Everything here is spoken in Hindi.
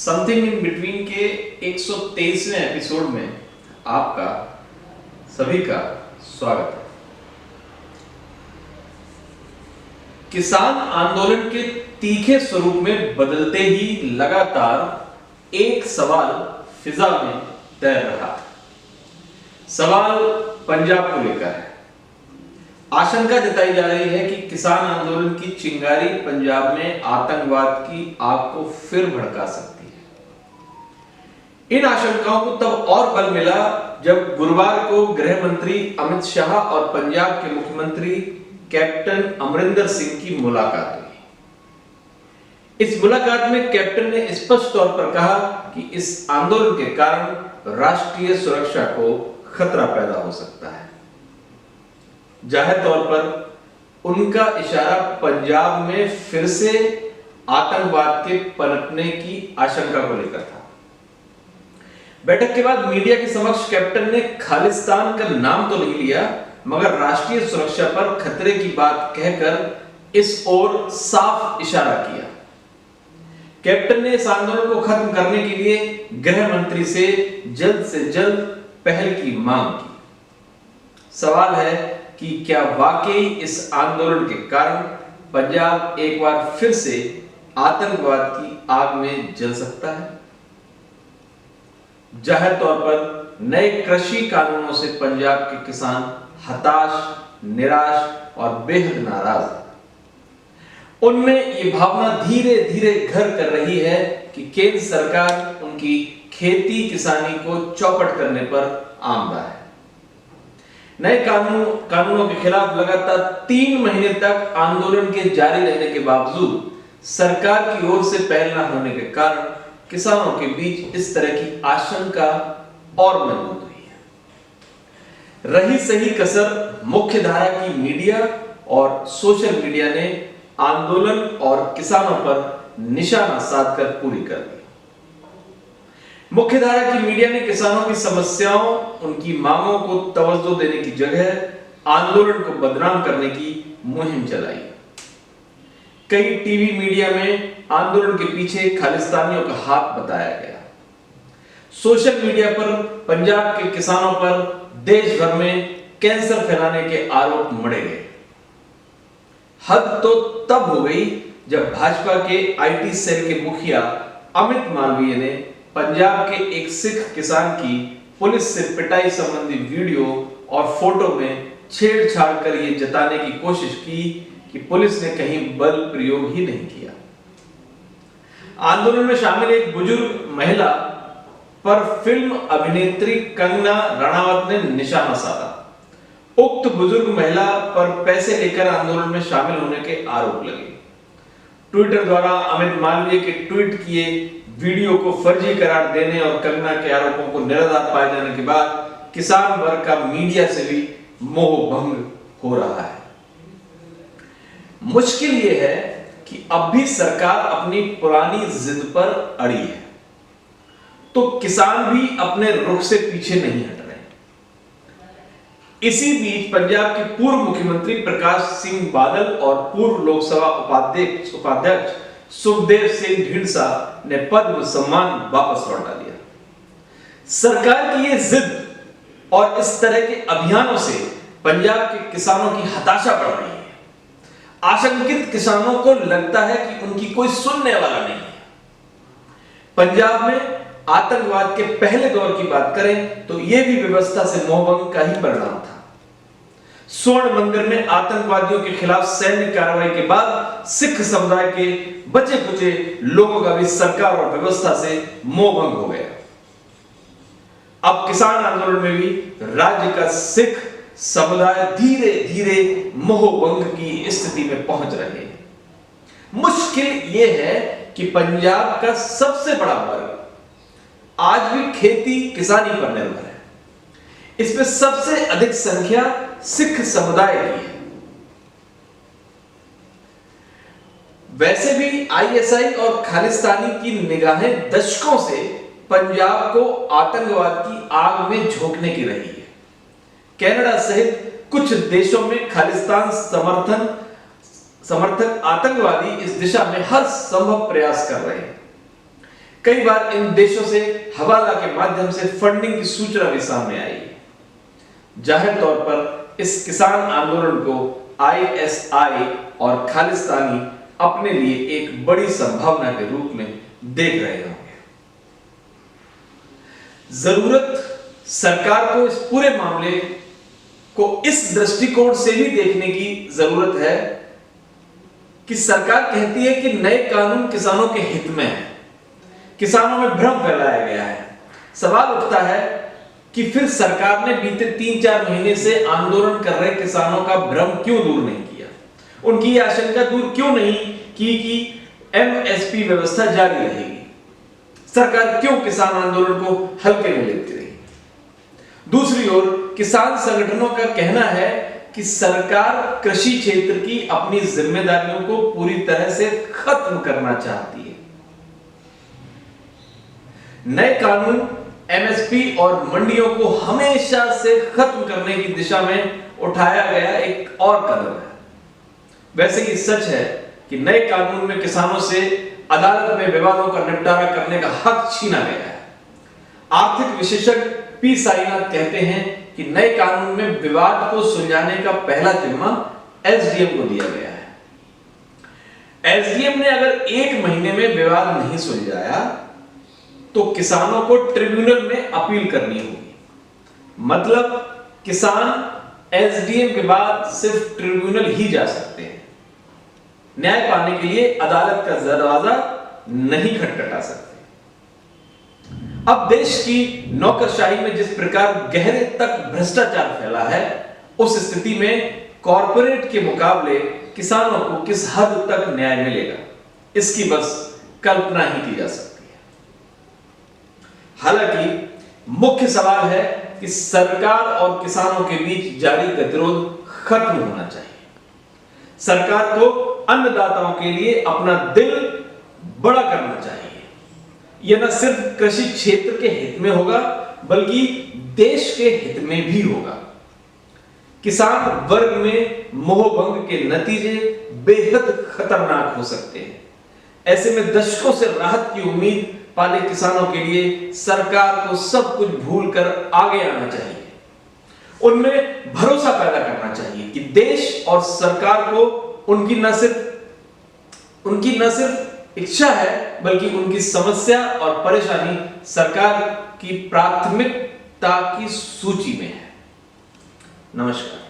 समथिंग इन बिटवीन के 123वें एपिसोड में आपका सभी का स्वागत है। किसान आंदोलन के तीखे स्वरूप में बदलते ही लगातार एक सवाल फिजा में तैर रहा है। सवाल पंजाब को लेकर है। आशंका जताई जा रही है कि किसान आंदोलन की चिंगारी पंजाब में आतंकवाद की आग को फिर भड़का सकती है। इन आशंकाओं को तब और बल मिला जब गुरुवार को गृह मंत्री अमित शाह और पंजाब के मुख्यमंत्री कैप्टन अमरिंदर सिंह की मुलाकात हुई। इस मुलाकात में कैप्टन ने स्पष्ट तौर पर कहा कि इस आंदोलन के कारण राष्ट्रीय सुरक्षा को खतरा पैदा हो सकता है। जाहिर तौर पर उनका इशारा पंजाब में फिर से आतंकवाद के पनपने की आशंका को लेकर था। बैठक के बाद मीडिया के समक्ष कैप्टन ने खालिस्तान का नाम तो नहीं लिया, मगर राष्ट्रीय सुरक्षा पर खतरे की बात कहकर इस ओर साफ इशारा किया। कैप्टन ने इस आंदोलन को खत्म करने के लिए गृह मंत्री से जल्द पहल की मांग की। सवाल है कि क्या वाकई इस आंदोलन के कारण पंजाब एक बार फिर से आतंकवाद की आग में जल सकता है? जाहिर तौर पर नए कृषि कानूनों से पंजाब के किसान हताश, निराश और बेहद नाराज हैं। उनमें यह भावना धीरे धीरे घर कर रही है कि केंद्र सरकार उनकी खेती किसानी को चौपट करने पर आमदा है। नए कानूनों के खिलाफ लगातार 3 महीने तक आंदोलन के जारी रहने के बावजूद सरकार की ओर से पहल न होने के कारण किसानों के बीच इस तरह की आशंका और मजबूत हुई है। रही सही कसर मुख्य धारा की मीडिया और सोशल मीडिया ने आंदोलन और किसानों पर निशाना साधकर पूरी कर दी। मुख्यधारा की मीडिया ने किसानों की समस्याओं, उनकी मांगों को तवज्जो देने की जगह आंदोलन को बदनाम करने की मुहिम चलाई। कई टीवी मीडिया में आंदोलन के पीछे खालिस्तानियों का हाथ बताया गया। सोशल मीडिया पर पंजाब के किसानों पर देश भर में कैंसर फैलाने के आरोप मढ़े गए। हद तो तब हो गई जब भाजपा के आईटी सेल के मुखिया अमित मालवीय ने पंजाब के एक सिख किसान की पुलिस से पिटाई संबंधी वीडियो और फोटो में छेड़छाड़ कर यह जताने की कोशिश की कि पुलिस ने कहीं बल प्रयोग ही नहीं किया। आंदोलन में शामिल एक बुजुर्ग महिला पर फिल्म अभिनेत्री कंगना रणावत ने निशाना साधा। उक्त बुजुर्ग महिला पर पैसे लेकर आंदोलन में शामिल होने के आरोप लगे। ट्विटर द्वारा अमित मालवीय के ट्वीट किए वीडियो को फर्जी करार देने और कंगना के आरोपों को निराधार पाए जाने के बाद किसान वर्ग का मीडिया से भी मोह भंग हो रहा है। मुश्किल यह है कि अब भी सरकार अपनी पुरानी जिद पर अड़ी है, तो किसान भी अपने रुख से पीछे नहीं हट रहे। इसी बीच पंजाब के पूर्व मुख्यमंत्री प्रकाश सिंह बादल और पूर्व लोकसभा उपाध्यक्ष सुखदेव सिंह ढींडसा ने पद्म सम्मान वापस लौटा लिया। सरकार की यह जिद और इस तरह के अभियानों से पंजाब के किसानों की हताशा बढ़ रही है। आशंकित किसानों को लगता है कि उनकी कोई सुनने वाला नहीं है। पंजाब में आतंकवाद के पहले दौर की बात करें तो यह भी व्यवस्था से मोहभंग का ही परिणाम था। स्वर्ण मंदिर में आतंकवादियों के खिलाफ सैन्य कार्रवाई के बाद सिख समुदाय के बचे खुचे लोगों का भी सरकार और व्यवस्था से मोहभंग हो गया। अब किसान आंदोलन में भी राज्य का सिख समुदाय धीरे धीरे मोहभंग की स्थिति में पहुंच रहे हैं। मुश्किल यह है कि पंजाब का सबसे बड़ा वर्ग आज भी खेती किसानी पर निर्भर है। इसमें सबसे अधिक संख्या सिख समुदाय की है। वैसे भी आईएसआई और खालिस्तानी की निगाहें दशकों से पंजाब को आतंकवाद की आग में झोंकने की रही है। कनाडा सहित कुछ देशों में खालिस्तान समर्थक आतंकवादी इस दिशा में हर संभव प्रयास कर रहे हैं। कई बार इन देशों से हवाला के माध्यम से फंडिंग की सूचना भी सामने आई है। जाहिर तौर पर इस किसान आंदोलन को आईएसआई और खालिस्तानी अपने लिए एक बड़ी संभावना के रूप में देख रहे होंगे। जरूरत सरकार को इस पूरे मामले को इस दृष्टिकोण से भी देखने की जरूरत है कि सरकार कहती है कि नए कानून किसानों के हित में है, किसानों में भ्रम फैलाया गया है। सवाल उठता है कि फिर सरकार ने बीते 3-4 महीने से आंदोलन कर रहे किसानों का भ्रम क्यों दूर नहीं किया, उनकी यह आशंका दूर क्यों नहीं की कि एमएसपी व्यवस्था जारी रहेगी। सरकार क्यों किसान आंदोलन को हल्के में लेती रही। दूसरी ओर किसान संगठनों का कहना है कि सरकार कृषि क्षेत्र की अपनी जिम्मेदारियों को पूरी तरह से खत्म करना चाहती है। नए कानून एमएसपी और मंडियों को हमेशा से खत्म करने की दिशा में उठाया गया एक और कदम है। वैसे ही सच है कि नए कानून में किसानों से अदालत में विवादों का निपटारा करने का हक छीना गया है। आर्थिक विशेषज्ञ पी साईनाथ कहते हैं कि नए कानून में विवाद को सुलझाने का पहला जिम्मा एसडीएम को दिया गया है। एसडीएम ने अगर 1 महीने में विवाद नहीं सुलझाया तो किसानों को ट्रिब्यूनल में अपील करनी होगी। मतलब किसान एसडीएम के बाद सिर्फ ट्रिब्यूनल ही जा सकते हैं, न्याय पाने के लिए अदालत का दरवाजा नहीं खटखटा सकते। अब देश की नौकरशाही में जिस प्रकार गहरे तक भ्रष्टाचार फैला है, उस स्थिति में कॉरपोरेट के मुकाबले किसानों को किस हद तक न्याय मिलेगा, इसकी बस कल्पना ही की जा सकती है। हालांकि मुख्य सवाल है कि सरकार और किसानों के बीच जारी गतिरोध खत्म होना चाहिए। सरकार को अन्नदाताओं के लिए अपना दिल बड़ा करना चाहिए। यह न सिर्फ कृषि क्षेत्र के हित में होगा बल्कि देश के हित में भी होगा। किसान वर्ग में मोहभंग के नतीजे बेहद खतरनाक हो सकते हैं। ऐसे में दशकों से राहत की उम्मीद पाले किसानों के लिए सरकार को सब कुछ भूलकर आगे आना चाहिए। उनमें भरोसा पैदा करना चाहिए कि देश और सरकार को उनकी न सिर्फ इच्छा है बल्कि उनकी समस्या और परेशानी सरकार की प्राथमिकता की सूची में है। नमस्कार।